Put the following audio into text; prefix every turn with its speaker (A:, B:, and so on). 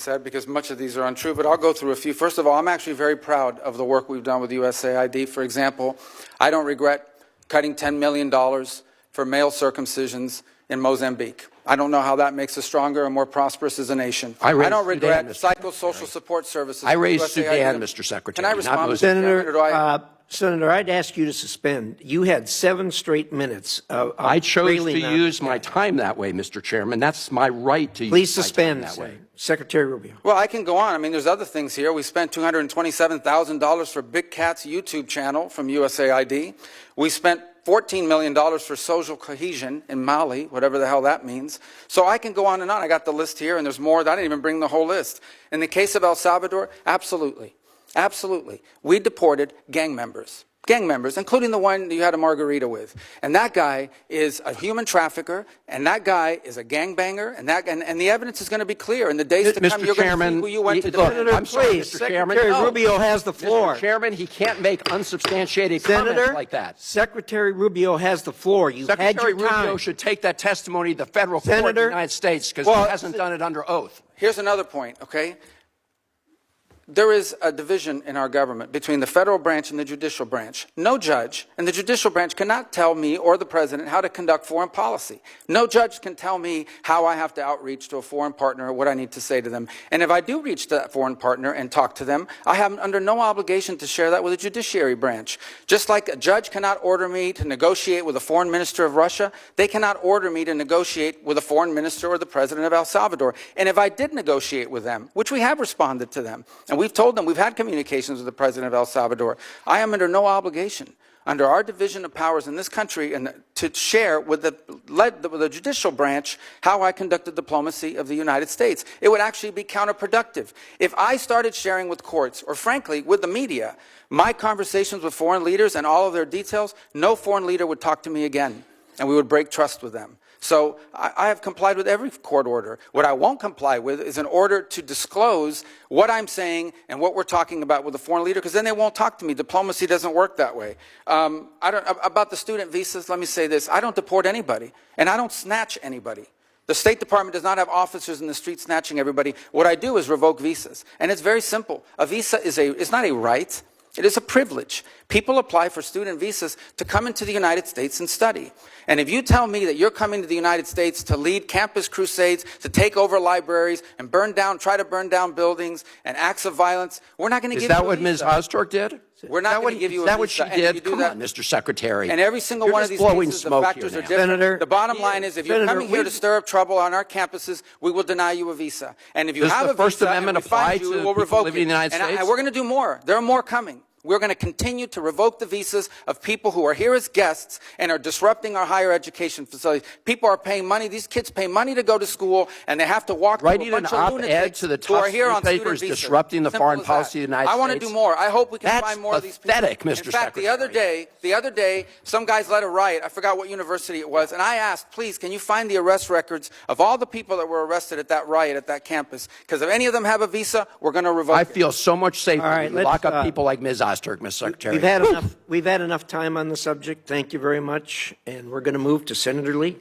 A: said, because much of these are untrue, but I'll go through a few. First of all, I'm actually very proud of the work we've done with USAID. For example, I don't regret cutting $10 million for male circumcisions in Mozambique. I don't know how that makes us stronger and more prosperous as a nation. I don't regret psychosocial support services.
B: I raised Sudan, Mr. Secretary.
A: Can I respond,
C: Senator, I'd ask you to suspend. You had 7 straight minutes of
B: I chose to use my time that way, Mr. Chairman. That's my right to
C: Please
B: use my
C: suspend
B: time that way.
C: Secretary Rubio.
A: Well, I can go on. I mean, there's other things here. We spent $227,000 for Big Cat's YouTube channel from USAID. We spent $14 million for social cohesion in Mali, whatever the hell that means. So I can go on and on. I got the list here, and there's more. I didn't even bring the whole list. In the case of El Salvador, absolutely. Absolutely. We deported gang members, including the one that you had a margarita with. And that guy is a human trafficker, and that guy is a gangbanger, and the evidence is going to be clear. In the days to come, you're going to see who you went to defend.
C: Senator,
B: I'm sorry,
C: please,
B: Mr. Chairman.
C: Secretary Rubio has the floor.
B: Mr. Chairman, he can't make unsubstantiated
C: Senator,
B: comments like that.
C: Secretary Rubio has the floor. You
B: Secretary
C: had your time.
B: Rubio should take that testimony to the federal court of the United States because he hasn't done it under oath.
A: Here's another point, okay? There is a division in our government between the federal branch and the judicial branch. No judge in the judicial branch cannot tell me or the president how to conduct foreign policy. No judge can tell me how I have to outreach to a foreign partner or what I need to say to them. And if I do reach to that foreign partner and talk to them, I have under no obligation to share that with the judiciary branch. Just like a judge cannot order me to negotiate with a foreign minister of Russia, they cannot order me to negotiate with a foreign minister or the president of El Salvador. And if I did negotiate with them, which we have responded to them, and we've told them, we've had communications with the president of El Salvador, I am under no obligation, under our division of powers in this country, and to share with the judicial branch how I conducted diplomacy of the United States. It would actually be counterproductive. If I started sharing with courts, or frankly, with the media, my conversations with foreign leaders and all of their details, no foreign leader would talk to me again, and we would break trust with them. So I have complied with every court order. What I won't comply with is an order to disclose what I'm saying and what we're talking about with a foreign leader, because then they won't talk to me. Diplomacy doesn't work that way. About the student visas, let me say this. I don't deport anybody, and I don't snatch anybody. The State Department does not have officers in the street snatching everybody. What I do is revoke visas, and it's very simple. A visa is not a right. It is a privilege. People apply for student visas to come into the United States and study. And if you tell me that you're coming to the United States to lead campus crusades, to take over libraries and try to burn down buildings and acts of violence, we're not going to give you a visa.
B: Is that what Ms. Ostork did?
A: We're not going to give you a visa.
B: Is that what she did? Come on, Mr. Secretary.
A: And every single one of these cases, the factors are different.
C: Senator,
A: the bottom line is, if you're coming here to stir up trouble on our campuses, we will deny you a visa. And if you have a visa,
B: First Amendment apply to
A: we will revoke
B: living in the United States?
A: And we're going to do more. There are more coming. We're going to continue to revoke the visas of people who are here as guests and are disrupting our higher education facilities. People are paying money. These kids pay money to go to school, and they have to walk through a bunch of lunatics who are here on student visas.
B: Disrupting the foreign policy of the United States.
A: I want to do more. I hope we can find more of these people.
B: That's pathetic, Mr. Secretary.
A: In fact, the other day, some guys led a riot. I forgot what university it was, and I asked, please, can you find the arrest records of all the people that were arrested at that riot at that campus? Because if any of them have a visa, we're going to revoke it.
B: I feel so much safer when you lock up people like Ms. Ostork, Mr. Secretary.
C: We've had enough time on the subject. Thank you very much. And we're going to move to Senator Lee.